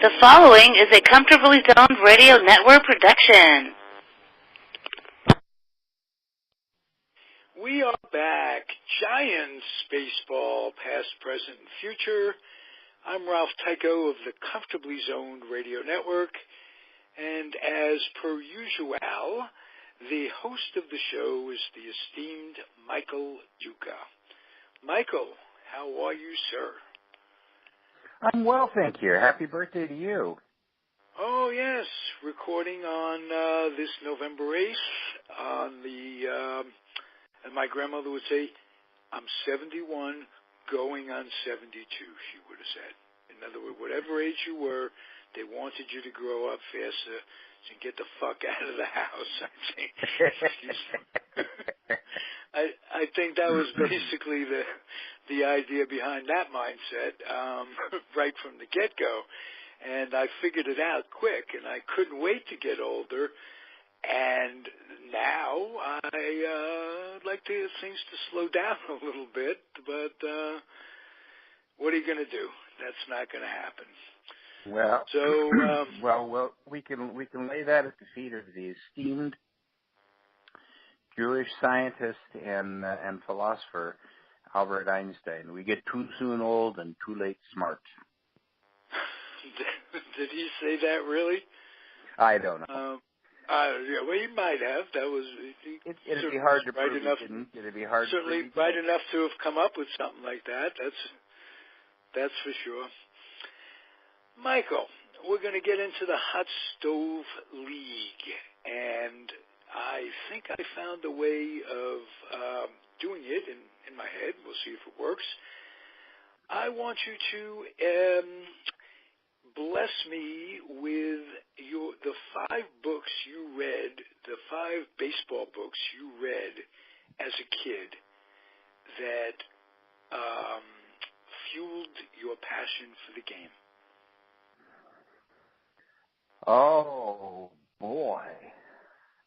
The following is a Comfortably Zoned Radio Network production. We are back. Giants baseball, past, present, and future. I'm Ralph Tycho of the Comfortably Zoned Radio Network. And as per usual, the host of the show is the esteemed Michael Duca. Michael, how are you, sir? I'm well, thank you. Happy birthday to you. Oh, yes. Recording on this November 8th on the, and my grandmother would say, I'm 71 going on 72, she would have said. In other words, whatever age you were, they wanted you to grow up faster and get the fuck out of the house, I think. I think that was basically the idea behind that mindset right from the get-go. And I figured it out quick, and I couldn't wait to get older. And now I'd like things to slow down a little bit, but what are you going to do? That's not going to happen. Well, so well, we can lay that at the feet of the esteemed Jewish scientist and philosopher Albert Einstein. We get too soon old and too late smart. Did he say that really? I don't know. Yeah, well, he might have. That was. It'd be hard to prove. It'd be hard. Certainly, right enough to have come up with something like that. That's for sure. Michael, we're going to get into the Hot Stove League, and I think I found a way of doing it in my head. We'll see if it works. I want you to bless me with the 5 books you read, the 5 baseball books you read as a kid that fueled your passion for the game. Oh, boy.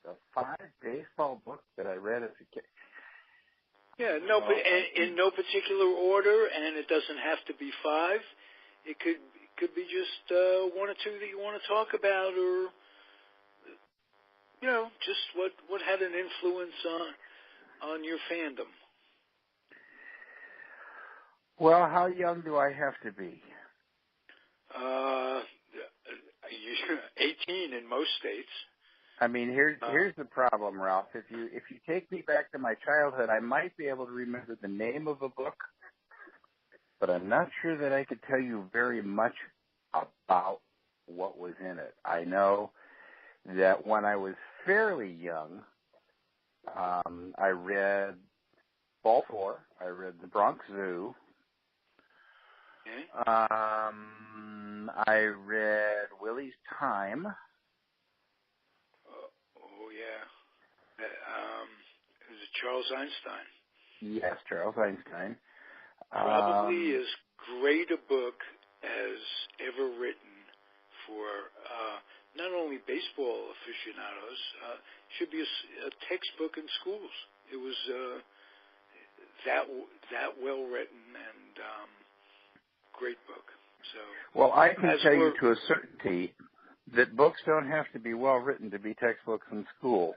The 5 baseball books that I read as a kid. Yeah, in no particular order, and it doesn't have to be 5. It could be just 1 or 2 that you want to talk about, or just what had an influence on your fandom. Well, how young do I have to be? 18 in most states. I mean, here's the problem, Ralph. If you take me back to my childhood, I might be able to remember the name of a book, but I'm not sure that I could tell you very much about what was in it. I know that when I was fairly young, I read Ball 4. I read The Bronx Zoo. Okay. I read Willie's Time. Oh yeah. It was Charles Einstein. Yes, Charles Einstein. Probably as great a book as ever written for not only baseball aficionados. Should be a textbook in schools. It was that well written and great book. So, well, I can tell you to a certainty that books don't have to be well written to be textbooks in school.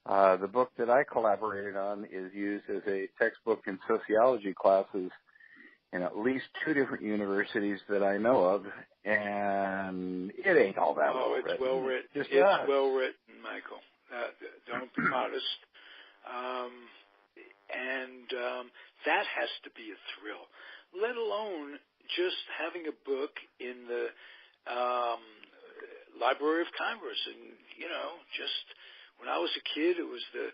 The book that I collaborated on is used as a textbook in sociology classes in at least 2 different universities that I know of, and it ain't all that well written. Oh, it's well written. It's well written, Michael. Don't be modest. And that has to be a thrill, let alone just having a book in the Library of Congress. And, just when I was a kid, it was the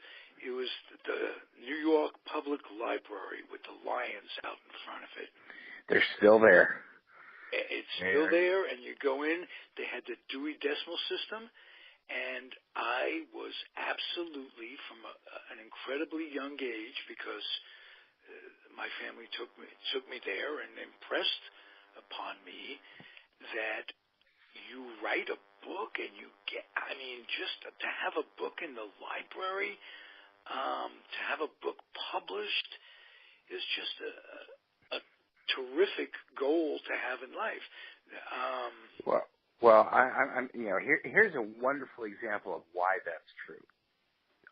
New York Public Library with the lions out in front of it. They're still there. It's still there, and you go in. They had the Dewey Decimal System, and I was absolutely, from an incredibly young age, because my family took me there and impressed upon me that you write a book and you get, just to have a book in the library, to have a book published is just a terrific goal to have in life. I'm here's a wonderful example of why that's true,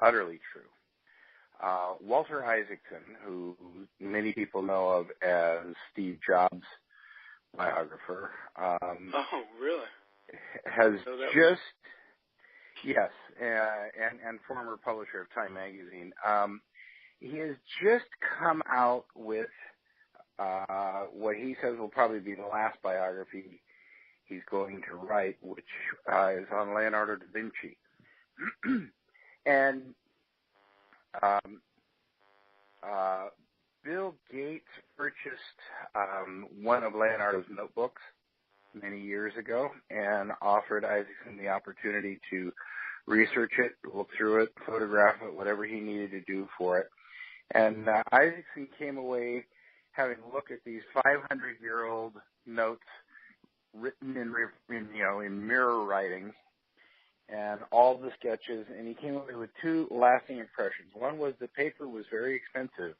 utterly true. Walter Isaacson, who many people know of as Steve Jobs' biographer, oh, really? Has just yes, and former publisher of Time magazine. He has just come out with what he says will probably be the last biography he's going to write, which is on Leonardo da Vinci. And Bill Gates purchased one of Leonardo's notebooks many years ago and offered Isaacson the opportunity to research it, look through it, photograph it, whatever he needed to do for it. And Isaacson came away having looked at these 500-year-old notes written in mirror writing and all the sketches, and he came away with two lasting impressions. One was the paper was very expensive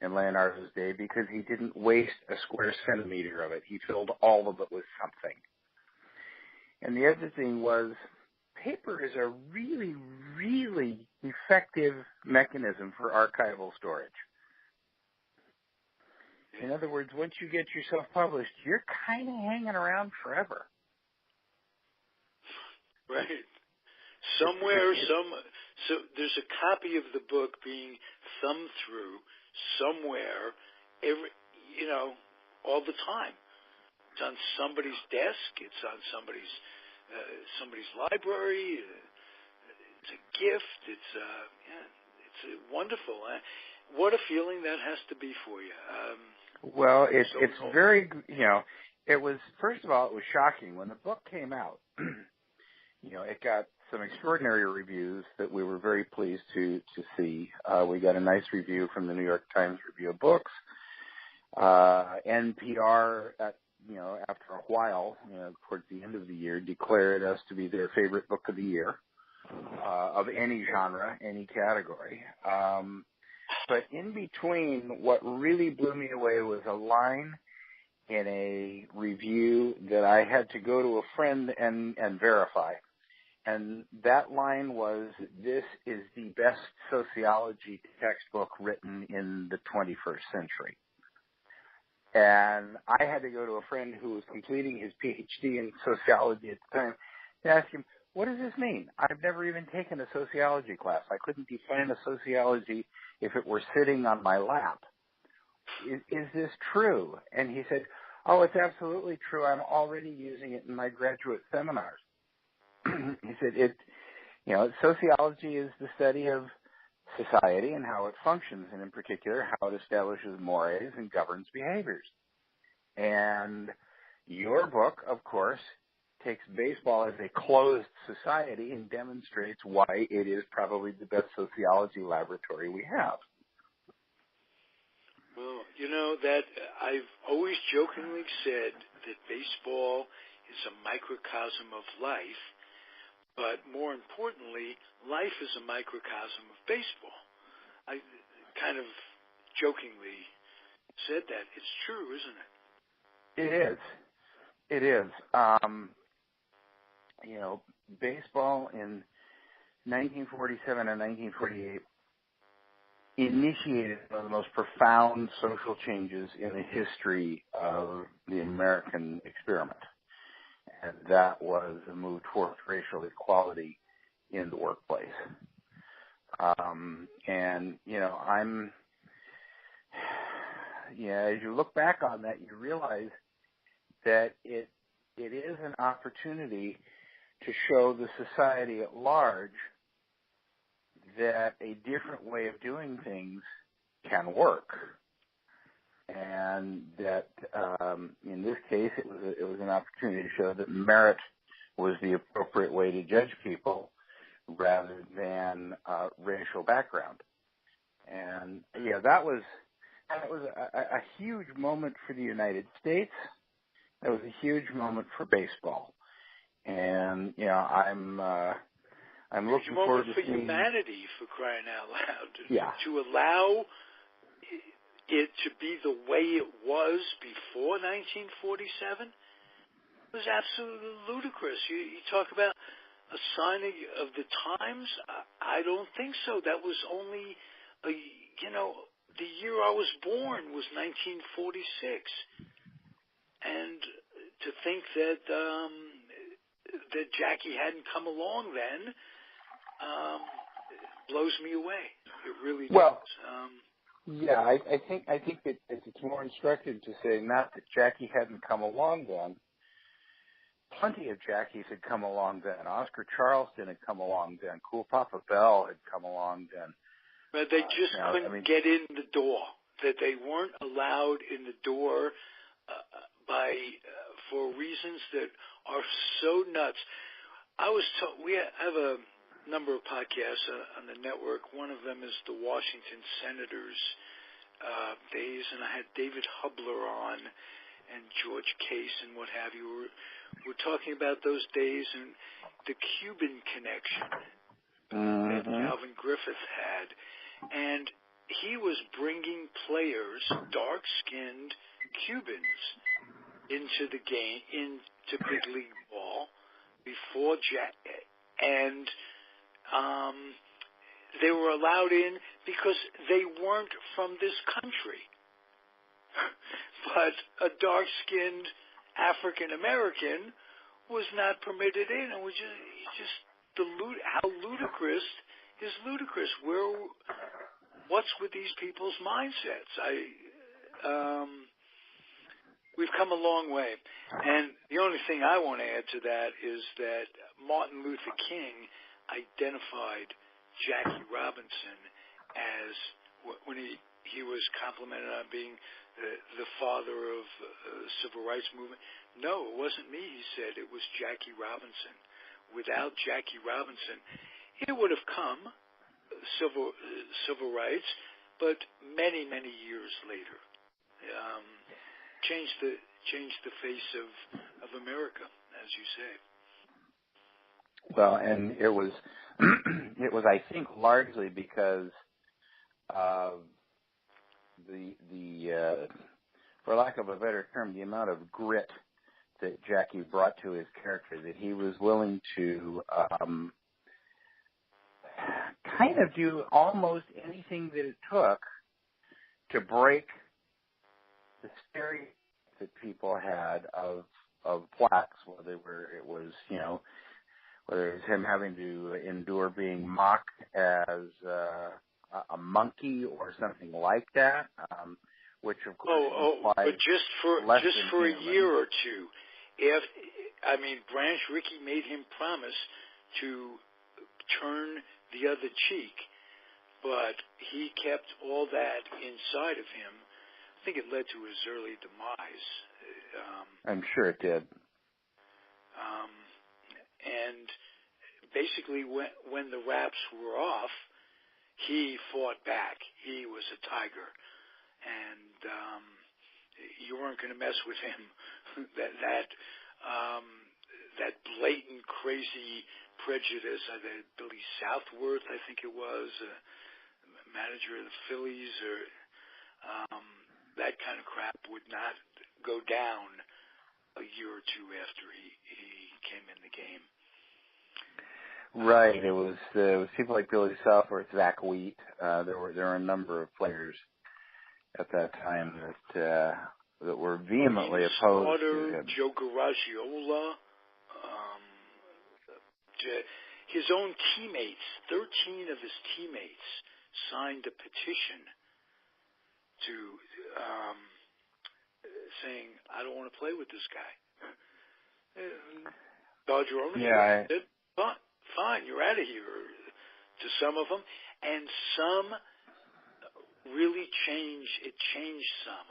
in Leonardo's day because he didn't waste a square centimeter of it. He filled all of it with something. And the other thing was paper is a really, really effective mechanism for archival storage. In other words, once you get yourself published, you're kind of hanging around forever. Right. Somewhere, so there's a copy of the book being thumbed through somewhere, all the time. It's on somebody's desk. It's on somebody's library. It's a gift. It's wonderful. What a feeling that has to be for you. Well, it's very, it was, first of all, it was shocking. When the book came out, it got some extraordinary reviews that we were very pleased to see. We got a nice review from the New York Times Review of Books. NPR, after a while, towards the end of the year, declared us to be their favorite book of the year, of any genre, any category. But in between, what really blew me away was a line in a review that I had to go to a friend and verify. And that line was, "This is the best sociology textbook written in the 21st century." And I had to go to a friend who was completing his PhD in sociology at the time to ask him, what does this mean? I've never even taken a sociology class. I couldn't define a sociology if it were sitting on my lap. Is this true? And he said, oh, it's absolutely true. I'm already using it in my graduate seminars. He said, sociology is the study of society and how it functions, and in particular, how it establishes mores and governs behaviors. And your book, of course, takes baseball as a closed society and demonstrates why it is probably the best sociology laboratory we have. Well, that I've always jokingly said that baseball is a microcosm of life, but more importantly, life is a microcosm of baseball. I kind of jokingly said that. It's true, isn't it? It is. It is. Baseball in 1947 and 1948 initiated one of the most profound social changes in the history of the American experiment. And that was a move towards racial equality in the workplace. As you look back on that, you realize that it is an opportunity to show the society at large that a different way of doing things can work. And that in this case, it was an opportunity to show that merit was the appropriate way to judge people rather than racial background. And that was a huge moment for the United States. That was a huge moment for baseball. And I'm looking forward to seeing humanity, for crying out loud. Yeah. To allow it to be the way it was before 1947 was absolutely ludicrous. You talk about a sign of the times. I don't think so. That was only the year I was born was 1946, and to think that that Jackie hadn't come along then blows me away. It really does. Well, yeah, I think it's more instructive to say not that Jackie hadn't come along then. Plenty of Jackies had come along then. Oscar Charleston had come along then. Cool Papa Bell had come along then. But they just couldn't get in the door. That they weren't allowed in the door for reasons that are so nuts. We have a number of podcasts on the network. One of them is the Washington Senators days, and I had David Hubler on and George Case and what have you. We're talking about those days and the Cuban connection that Calvin Griffith had. And he was bringing players, dark-skinned Cubans, into the game, into big league ball before and they were allowed in because they weren't from this country. But a dark-skinned African American was not permitted in, and was just how ludicrous is ludicrous. What's with these people's mindsets? We've come a long way, and the only thing I want to add to that is that Martin Luther King identified Jackie Robinson as, when he was complimented on being the father of the civil rights movement. No, it wasn't me, he said. It was Jackie Robinson. Without Jackie Robinson, it would have come, civil rights, but many, many years later. Changed the face of America, as you say. Well, and it was I think largely because of the for lack of a better term, the amount of grit that Jackie brought to his character, that he was willing to kind of do almost anything that it took to break the stereotypes that people had of blacks, whether it was him having to endure being mocked as a monkey or something like that, which of course but just for a year or two, Branch Rickey made him promise to turn the other cheek, but he kept all that inside of him. I think it led to his early demise. I'm sure it did. And basically, when the raps were off, he fought back. He was a tiger, and you weren't going to mess with him. That blatant, crazy prejudice. Billy Southworth, I think it was, manager of the Phillies, or that kind of crap would not go down a year or two after he came in the game. Right. It was people like Billy Southworth, Zach Wheat. There were a number of players at that time that were vehemently opposed to him. Joe Garagiola, his own teammates, 13 of his teammates signed a petition to saying, I don't want to play with this guy. Dodger ownership said, fine, you're out of here, to some of them. And some really changed some.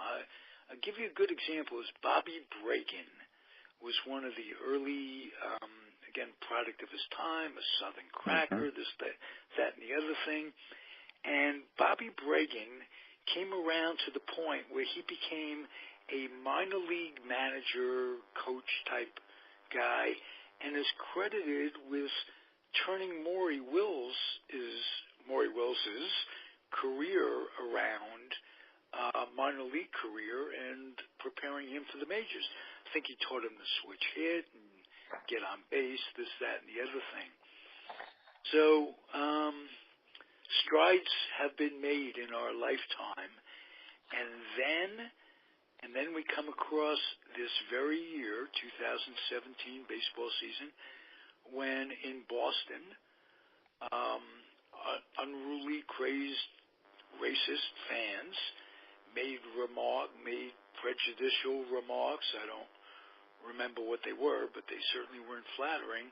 I'll give you a good example. Is Bobby Bregan was one of the early, again, product of his time, a Southern cracker, this, that, and the other thing. And Bobby Bregan came around to the point where he became a minor league manager, coach type guy, and is credited with turning Maury Wills's career around minor league career and preparing him for the majors. I think he taught him to switch hit and get on base, this, that, and the other thing. So strides have been made in our lifetime, and then we come across this very year, 2017 baseball season, when in Boston, unruly, crazed, racist fans made prejudicial remarks. I don't remember what they were, but they certainly weren't flattering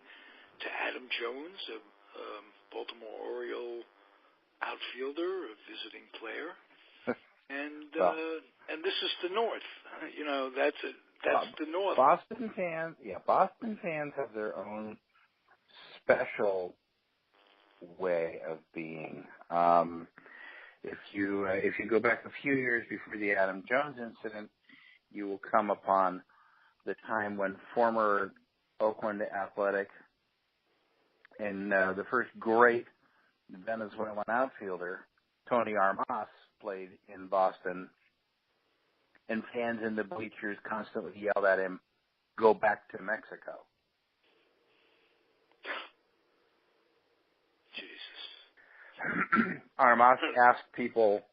to Adam Jones, a Baltimore Oriole outfielder, a visiting player, and this is the North. That's the North. Boston fans have their own special way of being. If you go back a few years before the Adam Jones incident, you will come upon the time when former Oakland Athletic and the first great Venezuelan outfielder, Tony Armas, played in Boston, and fans in the bleachers constantly yelled at him, "Go back to Mexico." Jesus. Armas asked people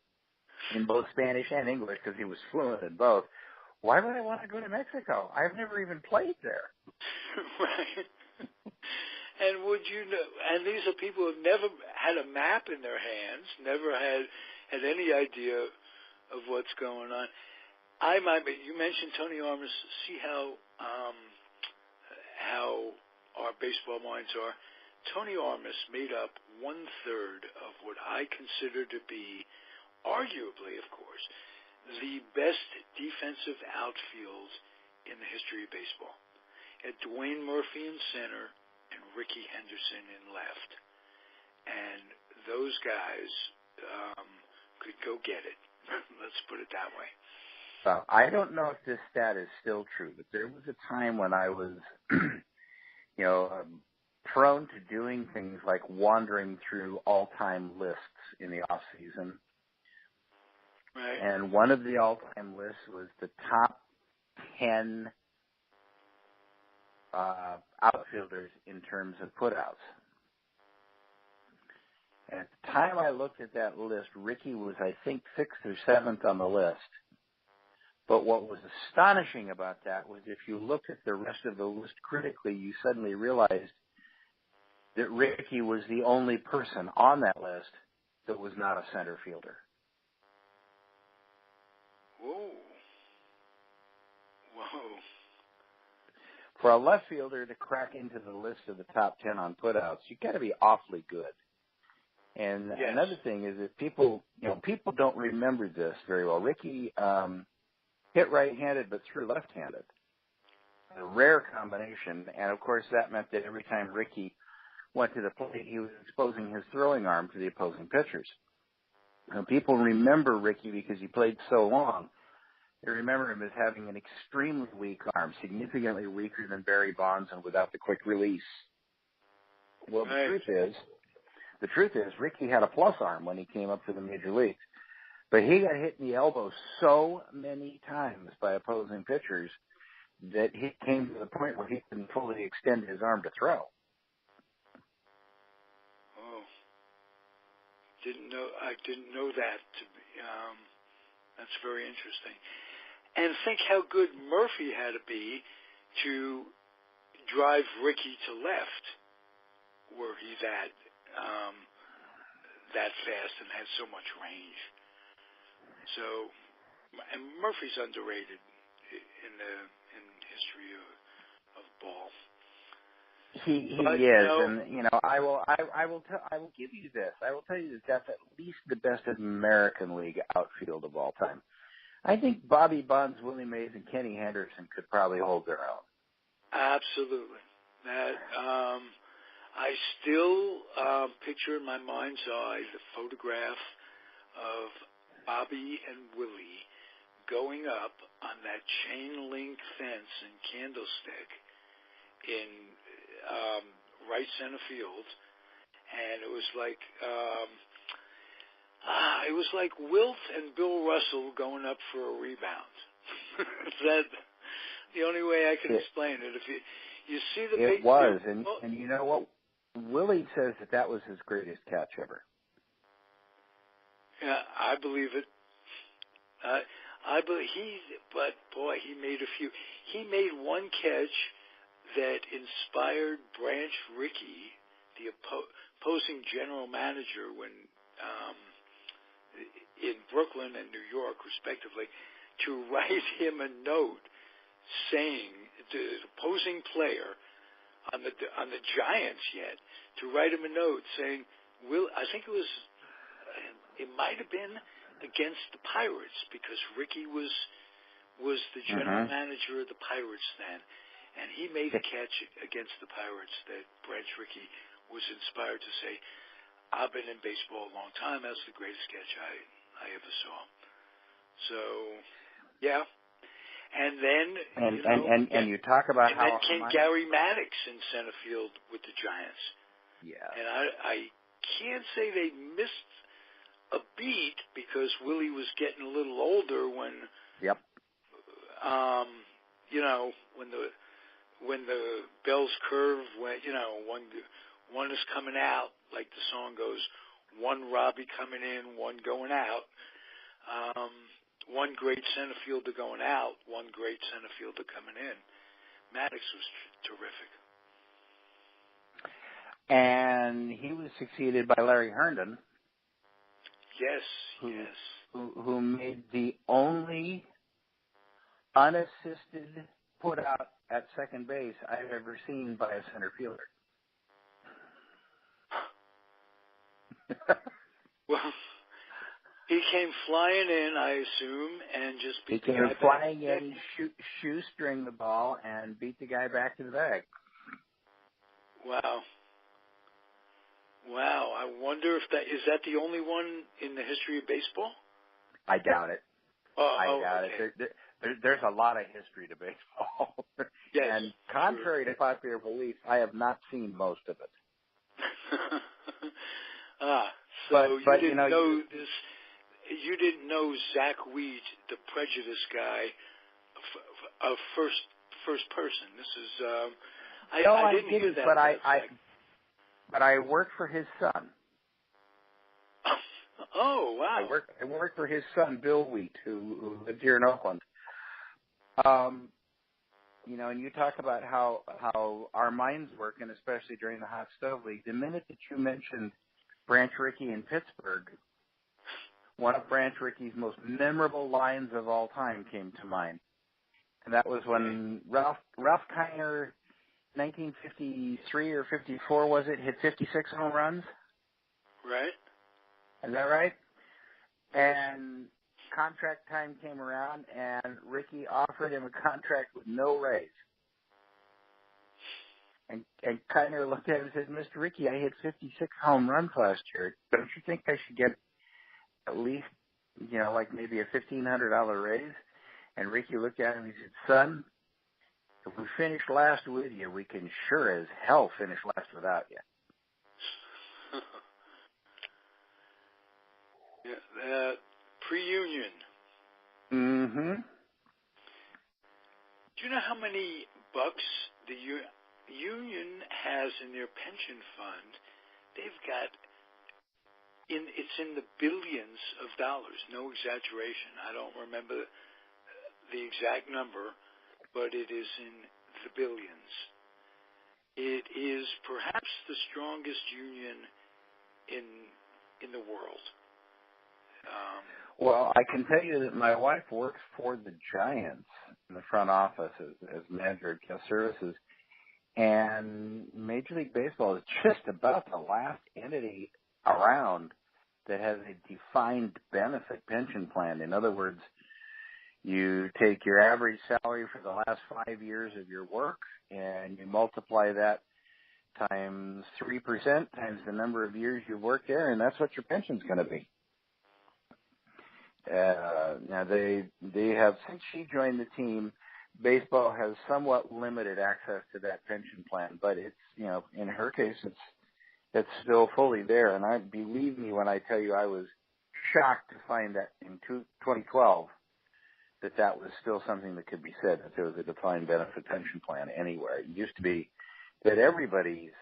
in both Spanish and English, because he was fluent in both, "Why would I want to go to Mexico? I've never even played there." Right. And would you know? And these are people who've never had a map in their hands, never had any idea of what's going on. You mentioned Tony Armas. See how our baseball minds are. Tony Armas made up 1/3 of what I consider to be, arguably, of course, the best defensive outfield in the history of baseball. At Dwayne Murphy in center and Ricky Henderson in left. And those guys could go get it. Let's put it that way. I don't know if this stat is still true, but there was a time when I was, prone to doing things like wandering through all-time lists in the off-season. Right. And one of the all-time lists was the top 10 outfielders in terms of putouts. At the time I looked at that list, Ricky was, I think, 6th or 7th on the list. But what was astonishing about that was if you looked at the rest of the list critically, you suddenly realized that Ricky was the only person on that list that was not a center fielder. Whoa. For a left fielder to crack into the list of the top 10 on putouts, you got to be awfully good. And yes. Another thing is that people don't remember this very well. Ricky hit right-handed but threw left-handed. A rare combination, and of course that meant that every time Ricky went to the plate, he was exposing his throwing arm to the opposing pitchers. And people remember Ricky because he played so long. They remember him as having an extremely weak arm, significantly weaker than Barry Bonds and without the quick release. Well, right. the truth is, Ricky had a plus arm when he came up to the major leagues. But he got hit in the elbow so many times by opposing pitchers that he came to the point where he couldn't fully extend his arm to throw. Oh, I didn't know that. That's very interesting. And think how good Murphy had to be to drive Ricky to left, were he that fast and had so much range. So, and Murphy's underrated in history of ball. He is, and I will give you this. I will tell you that that's at least the best American League outfield of all time. I think Bobby Bonds, Willie Mays, and Kenny Henderson could probably hold their own. Absolutely. That I still picture in my mind's eye the photograph of Bobby and Willie going up on that chain link fence and candlestick in right center field, and it was like It was like Wilt and Bill Russell going up for a rebound. That the only way I can explain it. If you see the it was, and you know what? Willie says that was his greatest catch ever. Yeah, I believe it. I believe but boy, he made a few. He made one catch that inspired Branch Rickey, the opposing general manager, when in Brooklyn and New York, respectively, to write him a note saying the opposing player on the Giants to write him a note saying, I think it might have been against the Pirates, because Rickey was the general manager of the Pirates then, and he made a catch against the Pirates that Branch Rickey was inspired to say, I've been in baseball a long time. That's the greatest catch I ever saw. So, yeah. And then, and you talk about how... And then came Gary Maddox in center field with the Giants. Yeah. And I can't say they missed a beat, because Willie was getting a little older when... Yep. When the bell's curve went, one is coming out, like the song goes, one Robbie coming in, one going out. One great center fielder going out, one great center fielder coming in. Maddox was terrific. And he was succeeded by Larry Herndon. Yes, who made the only unassisted put out at second base I've ever seen by a center fielder. Well, he came flying in, I assume, and just beat the guy back. He came flying in, shoestring the ball, and beat the guy back to the bag. Wow. I wonder if is that the only one in the history of baseball? I doubt it. I doubt it. There's a lot of history to baseball. Yes, and contrary to popular belief, I have not seen most of it. So you didn't know this. You didn't know Zach Wheat, the Prejudice guy, of first person. This is I didn't hear that. But I worked for his son. Oh, wow. I worked for his son, Bill Wheat, who lived here in Oakland. And you talk about how our minds work, and especially during the Hot Stove League. The minute that you mentioned Branch Rickey in Pittsburgh, one of Branch Rickey's most memorable lines of all time came to mind. And that was when Ralph Kiner, 1953 or 54, was it, hit 56 home runs? Right. Is that right? And contract time came around, and Rickey offered him a contract with no raise. And Kiner looked at him and said, Mr. Rickey, I hit 56 home runs last year. Don't you think I should get at least, like maybe a $1,500 raise? And Rickey looked at him and he said, son, if we finish last with you, we can sure as hell finish last without you. Yeah, pre-union. Mm-hmm. Do you know how many bucks the union has in their pension fund? They've got it's in the billions of dollars. No exaggeration. I don't remember the exact number, but it is in the billions. It is perhaps the strongest union in the world. Well, I can tell you that my wife works for the Giants in the front office as manager of guest services, and Major League Baseball is just about the last entity around that has a defined benefit pension plan. In other words, you take your average salary for the last 5 years of your work, and you multiply that times 3%, times the number of years you worked there, and that's what your pension's going to be. Now they have, since she joined the team, baseball has somewhat limited access to that pension plan, but it's, in her case, it's still fully there. And believe me when I tell you, I was shocked to find that in 2012 that was still something that could be said, that there was a defined benefit pension plan anywhere. It used to be that everybody's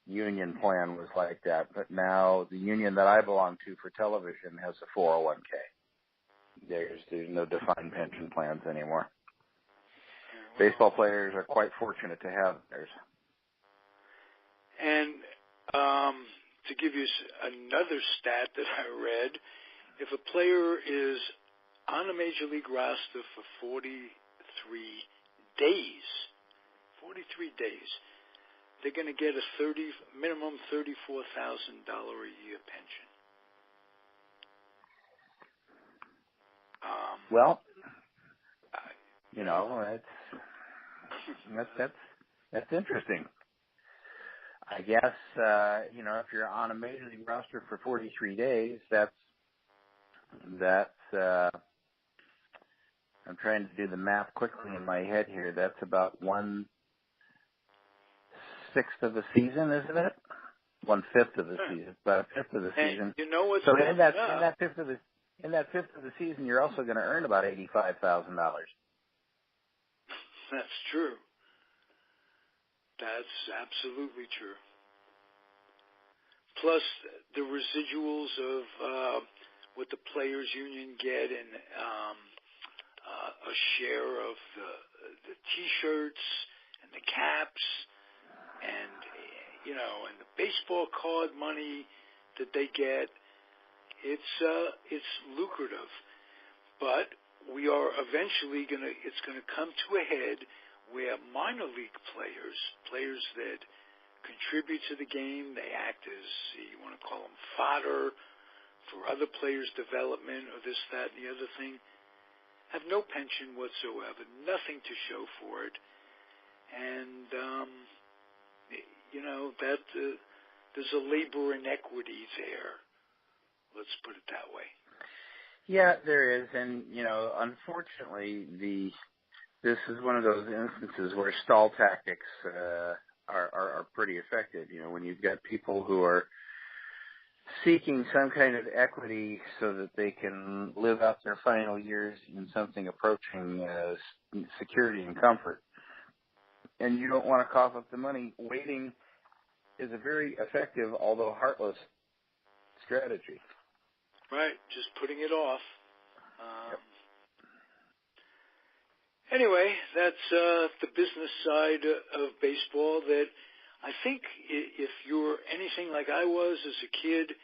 union plan was like that, but now the union that I belong to for television has a 401k. There's no defined pension plans anymore. Baseball players are quite fortunate to have theirs. And to give you another stat that I read, if a player is on a major league roster for 43 days, they're going to get a minimum $34,000 a year pension. Well, that's interesting. I guess if you're on a major league roster for 43 days, that's I'm trying to do the math quickly in my head here. That's about 1/6 of the season, isn't it? 1/5 of the season, about a fifth of the season. You know what's so in that fifth of the season, you're also going to earn about $85,000. That's true. That's absolutely true. Plus the residuals of what the players' union get, and a share of the T-shirts and the caps, and and the baseball card money that they get. It's lucrative, but we are eventually it's gonna come to a head where minor league players that contribute to the game, they act as, you want to call them fodder for other players' development or this, that, and the other thing, have no pension whatsoever, nothing to show for it. And, that there's a labor inequity there. Let's put it that way. Yeah, there is. And, unfortunately, this is one of those instances where stall tactics are pretty effective. When you've got people who are seeking some kind of equity so that they can live out their final years in something approaching security and comfort, and you don't want to cough up the money, waiting is a very effective, although heartless, strategy. Right, just putting it off. Yep. Anyway, that's the business side of baseball that I think if you're anything like I was as a kid,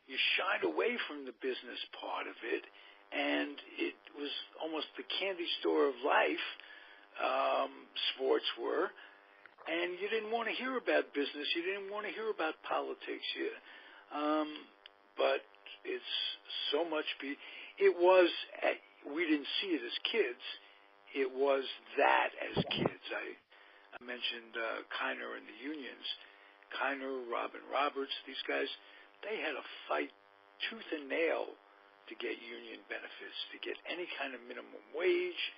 you shied away from the business part of it, and it was almost the candy store of life, sports were, and you didn't want to hear about business. You didn't want to hear about politics. But it's so much. It was, we didn't see it as kids. It was that as kids. I mentioned Kiner and the unions. Kiner, Robin Roberts, these guys, they had to fight tooth and nail to get union benefits, to get any kind of minimum wage,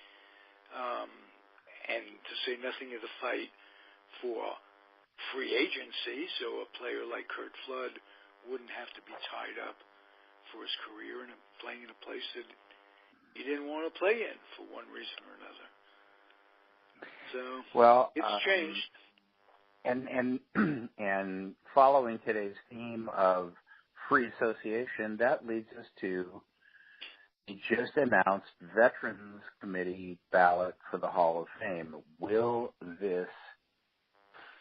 and to say nothing of the fight for free agency, so a player like Curt Flood wouldn't have to be tied up for his career and playing in a place that he didn't want to play in for one reason or another. So it's changed. And following today's theme of free association, that leads us to the just announced Veterans Committee ballot for the Hall of Fame. Will this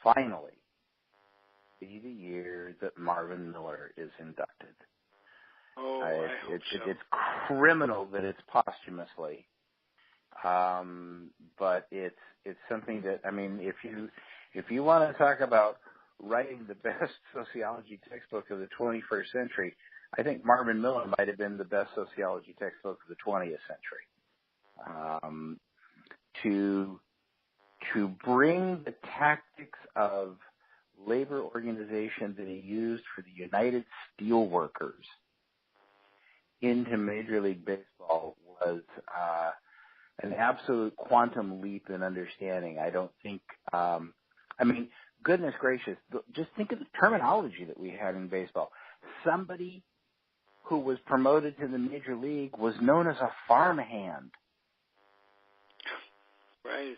finally be the year that Marvin Miller is inducted? Oh, I hope so. It's criminal that it's posthumously, but it's something that, I mean, if you want to talk about writing the best sociology textbook of the 21st century, I think Marvin Miller might have been the best sociology textbook of the 20th century. To bring the tactics of labor organization that he used for the United Steelworkers into Major League Baseball was an absolute quantum leap in understanding. I don't think, goodness gracious, just think of the terminology that we had in baseball. Somebody who was promoted to the major league was known as a farmhand. Right.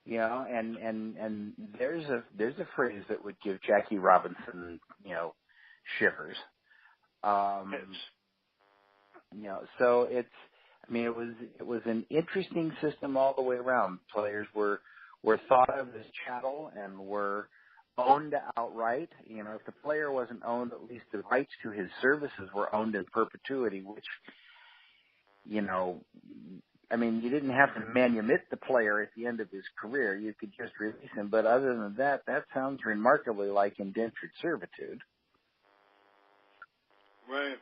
You know, and there's a phrase that would give Jackie Robinson, you know, shivers. You know, so it was an interesting system all the way around. Players were thought of as chattel and were owned outright. You know, if the player wasn't owned, at least the rights to his services were owned in perpetuity, which, you know, I mean, you didn't have to manumit the player at the end of his career. You could just release him. But other than that, that sounds remarkably like indentured servitude. Right.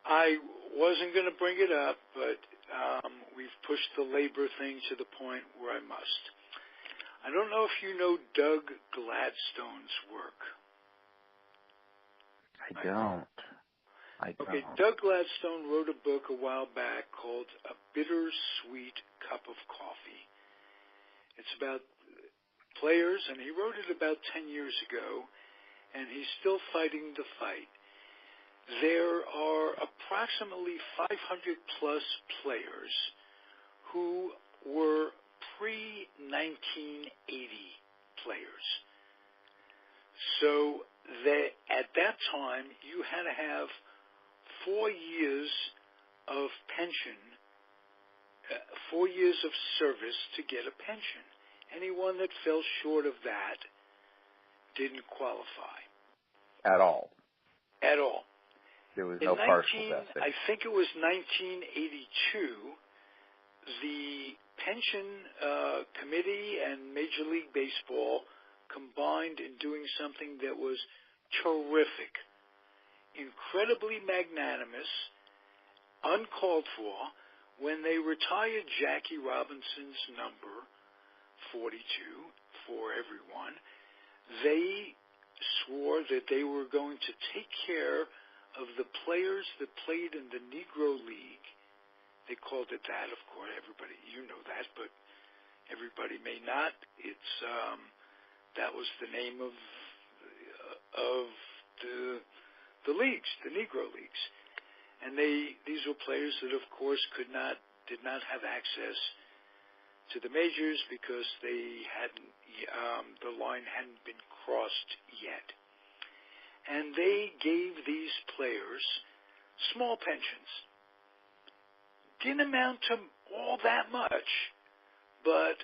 I wasn't going to bring it up, but we've pushed the labor thing to the point where I must. I don't know if you know Doug Gladstone's work. I don't. Okay, Doug Gladstone wrote a book a while back called A Bittersweet Cup of Coffee. It's about players, and he wrote it about 10 years ago, and he's still fighting the fight. There are approximately 500-plus players who were pre-1980 players. So that at that time, you had to have 4 years of pension, 4 years of service to get a pension. Anyone that fell short of that didn't qualify. At all. At all. There was no partial vesting. I think it was 1982, the pension committee and Major League Baseball combined in doing something that was terrific, incredibly magnanimous, uncalled for, when they retired Jackie Robinson's number, 42, for everyone. They swore that they were going to take care of the players that played in the Negro League. They called it that, of course. Everybody, you know that, but everybody may not. It's that was the name of the leagues, the Negro Leagues, and these were players that, of course, did not have access to the majors because they hadn't the line hadn't been crossed yet. And they gave these players small pensions. Didn't amount to all that much, but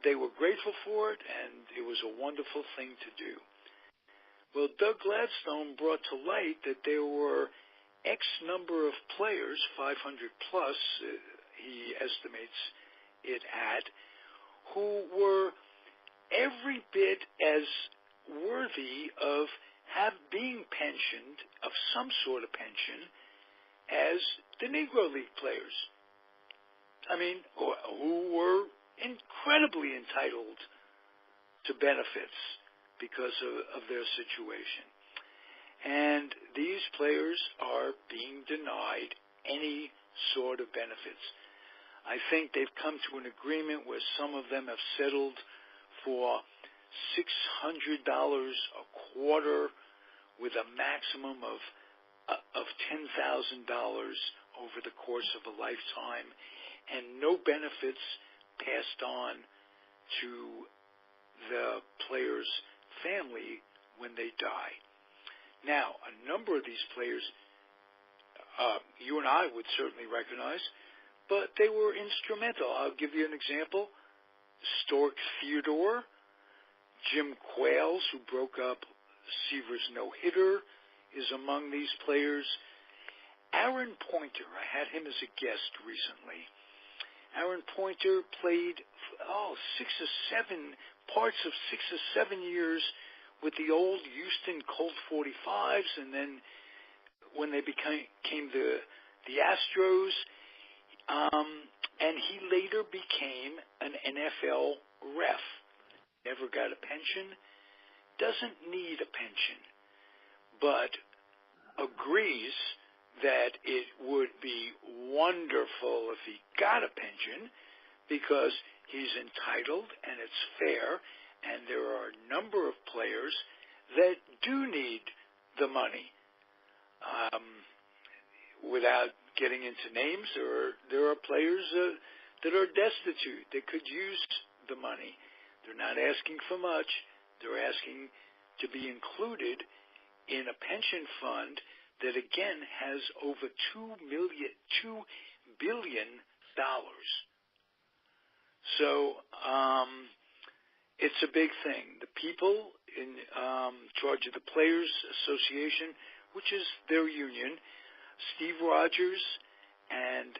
they were grateful for it, and it was a wonderful thing to do. Well, Doug Gladstone brought to light that there were X number of players, 500 plus, he estimates it at, who were every bit as worthy of being pensioned, of some sort of pension, as the Negro League players. I mean, who were incredibly entitled to benefits because of their situation. And these players are being denied any sort of benefits. I think they've come to an agreement where some of them have settled for $600 a quarter with a maximum of $10,000 over the course of a lifetime, and no benefits passed on to the player's family when they die. Now, a number of these players, you and I would certainly recognize, but they were instrumental. I'll give you an example. Stork Theodore, Jim Quails, who broke up Seaver's no-hitter, is among these players. Aaron Pointer, I had him as a guest recently. Aaron Pointer played 6 or 7 years with the old Houston Colt 45s, and then when they became the Astros, and he later became an NFL ref. Never got a pension, doesn't need a pension, but agrees that it would be wonderful if he got a pension because he's entitled and it's fair, and there are a number of players that do need the money. Without getting into names, there are players that are destitute that could use the money. They're not asking for much. They're asking to be included in a pension fund that, again, has over $2 billion. So it's a big thing. The people in charge of the Players Association, which is their union, Steve Rogers and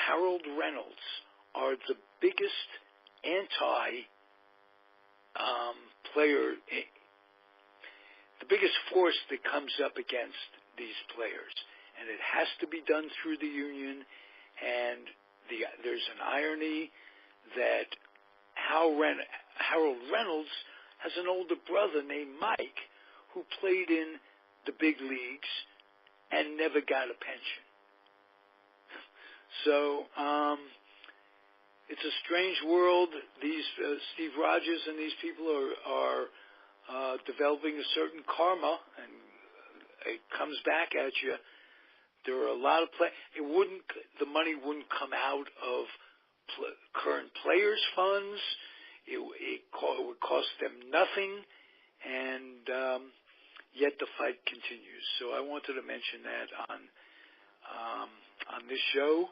Harold Reynolds, are the biggest player, the biggest force that comes up against these players. And it has to be done through the union. And there's an irony that Harold Reynolds has an older brother named Mike who played in the big leagues and never got a pension. So it's a strange world. These Steve Rogers and these people are developing a certain karma, and it comes back at you. There are a lot of the money wouldn't come out of current players' funds. It would cost them nothing, and yet the fight continues. So I wanted to mention that on this show.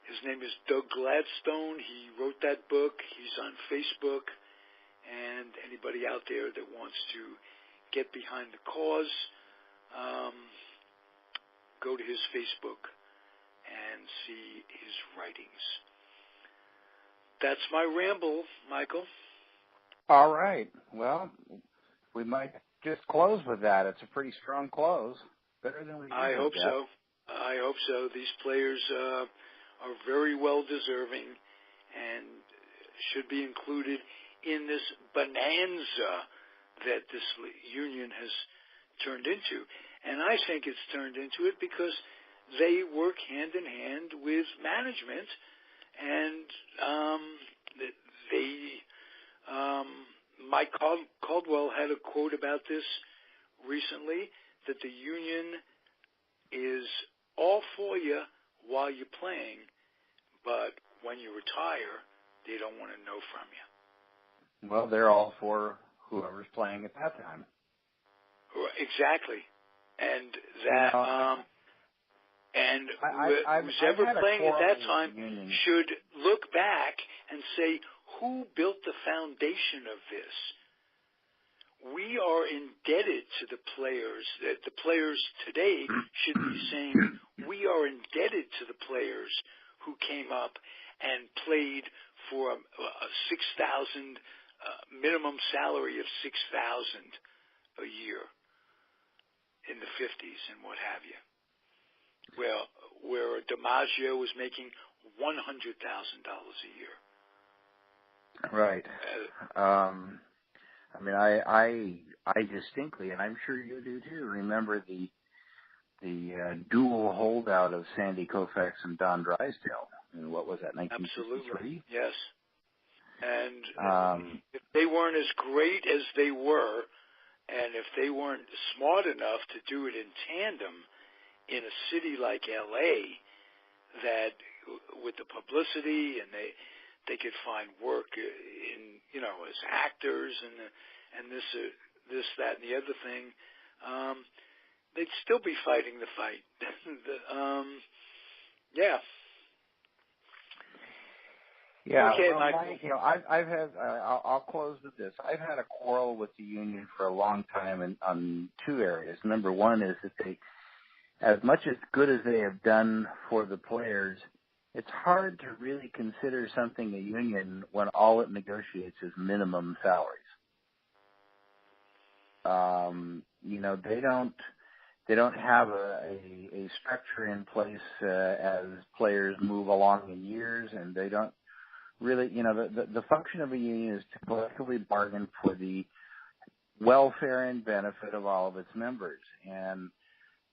His name is Doug Gladstone. He wrote that book. He's on Facebook. And anybody out there that wants to get behind the cause, go to his Facebook and see his writings. That's my ramble, Michael. All right. Well, we might just close with that. It's a pretty strong close. Better than we I hope so. I hope so. These players are very well deserving and should be included in this bonanza that this union has turned into. And I think it's turned into it because they work hand in hand with management, and Mike Caldwell had a quote about this recently, that the union is all for you while you're playing, but when you retire, they don't want to know from you. Well, they're all for whoever's playing at that time. Exactly. And that, who's ever playing at that time should look back and say, who built the foundation of this? We are indebted to the players. That the players today should be saying, we are indebted to the players who came up and played for a 6,000 minimum salary of $6,000 a year in the 50s and what have you. Well, where DiMaggio was making $100,000 a year. Right. I mean, I distinctly, and I'm sure you do too, remember the dual holdout of Sandy Koufax and Don Drysdale. And what was that, 1963? Absolutely, yes. And if they weren't as great as they were, and if they weren't smart enough to do it in tandem in a city like L.A., that with the publicity and they could find work in, as actors and this, that, and the other thing, they'd still be fighting the fight. Yeah. Yeah. Okay, well, Michael. I've had. I'll close with this. I've had a quarrel with the union for a long time on two areas. Number one is that they, as much as good as they have done for the players, it's hard to really consider something a union when all it negotiates is minimum salaries. They don't have a structure in place as players move along in years, and they don't really, the function of a union is to collectively bargain for the welfare and benefit of all of its members. And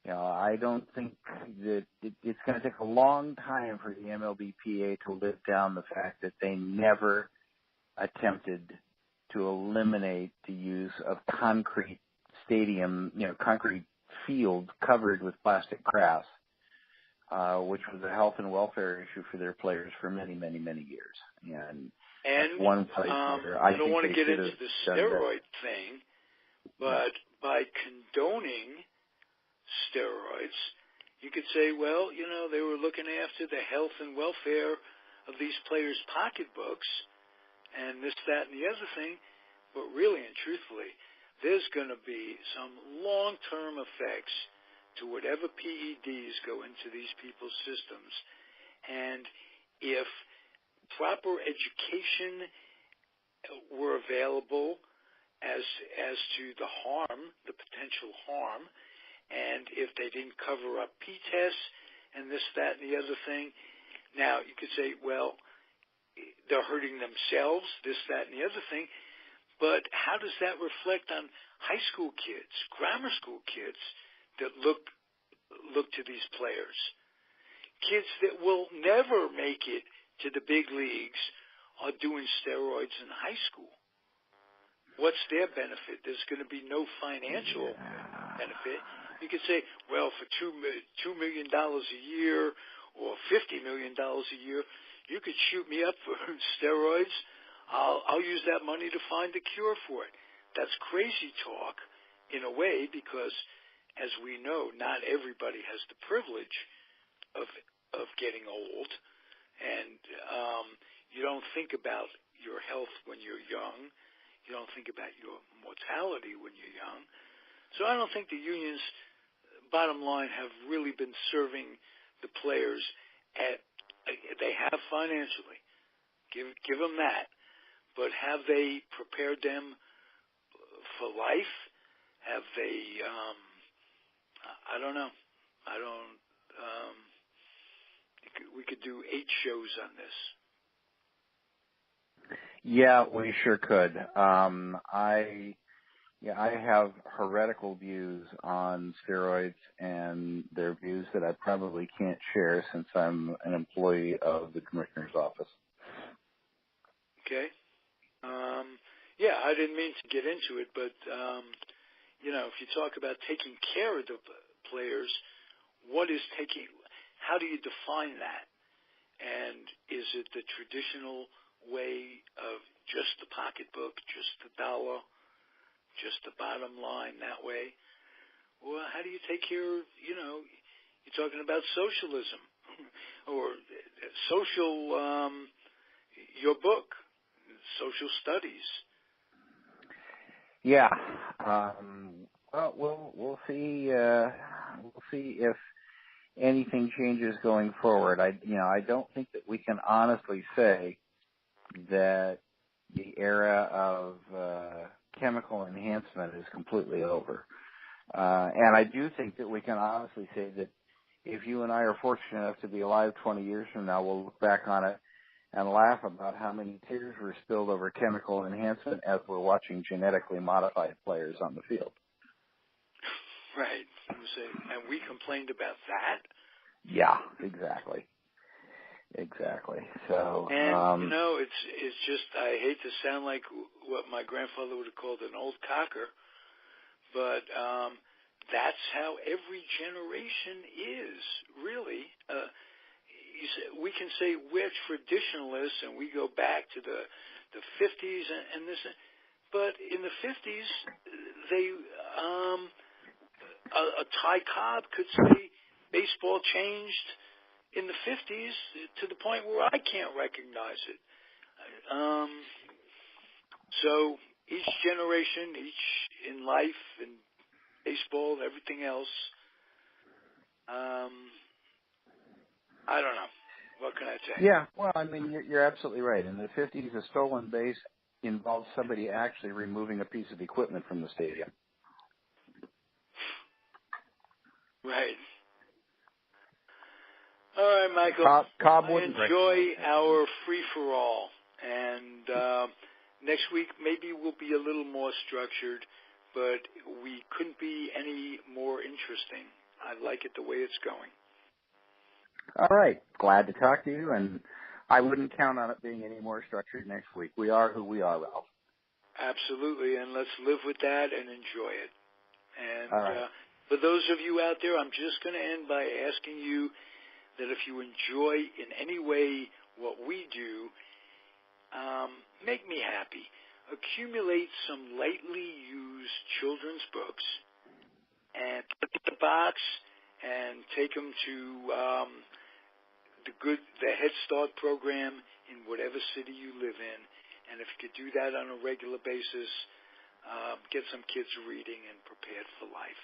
I don't think that it's going to take a long time for the MLBPA to live down the fact that they never attempted to eliminate the use of concrete concrete fields covered with plastic grass, which was a health and welfare issue for their players for many, many, many years. And one place where I don't want to get into the steroid thing, but by condoning steroids, you could say, well, they were looking after the health and welfare of these players' pocketbooks and this, that, and the other thing. But really and truthfully, there's going to be some long-term effects to whatever PEDs go into these people's systems. And if proper education were available as to the harm, the potential harm, and if they didn't cover up P-tests and this, that, and the other thing, now you could say, well, they're hurting themselves, this, that, and the other thing, but how does that reflect on high school kids, grammar school kids that look to these players? Kids that will never make it to the big leagues are doing steroids in high school. What's their benefit? There's going to be no financial benefit. You could say, well, for $2 million a year or $50 million a year, you could shoot me up for steroids. I'll use that money to find a cure for it. That's crazy talk in a way, because as we know, not everybody has the privilege of getting old, and you don't think about your health when you're young. You don't think about your mortality when you're young. So I don't think the unions, bottom line, have really been serving the players they have financially. Give them that. But have they prepared them for life? Have they, I don't know. We could do 8 shows on this. Yeah, we sure could. I have heretical views on steroids, and they're views that I probably can't share since I'm an employee of the commissioner's office. Okay. I didn't mean to get into it, but, if you talk about taking care of the players, how do you define that? And is it the traditional way of just the pocketbook, just the dollar, just the bottom line that way? Well, how do you take care of, you're talking about socialism or your book, social studies. Yeah. Well, we'll see. We'll see if anything changes going forward. I don't think that we can honestly say that the era of chemical enhancement is completely over. And I do think that we can honestly say that if you and I are fortunate enough to be alive 20 years from now, we'll look back on it and laugh about how many tears were spilled over chemical enhancement as we're watching genetically modified players on the field. Right. And we complained about that? Yeah, exactly. So, and, it's just, I hate to sound like what my grandfather would have called an old cocker, but that's how every generation is, really. We can say we're traditionalists and we go back to the 50s and this, but in the 50s, a Ty Cobb could say baseball changed in the 50s to the point where I can't recognize it. So each generation, each in life and baseball, everything else, I don't know. What can I say? Yeah, well, I mean, you're absolutely right. In the 50s, a stolen base involved somebody actually removing a piece of equipment from the stadium. Right. All right, Michael. Cobb I enjoy our free-for-all. And next week, maybe we'll be a little more structured, but we couldn't be any more interesting. I like it the way it's going. All right. Glad to talk to you, and I wouldn't count on it being any more structured next week. We are who we are, Ralph. Absolutely, and let's live with that and enjoy it. And All right. for those of you out there, I'm just going to end by asking you that if you enjoy in any way what we do, make me happy. Accumulate some lightly used children's books and put them in the box and take them to the Head Start program in whatever city you live in. And if you could do that on a regular basis, get some kids reading and prepared for life.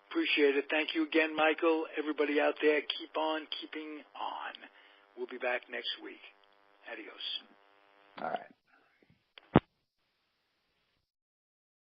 Appreciate it. Thank you again, Michael. Everybody out there, keep on keeping on. We'll be back next week. Adios. All right.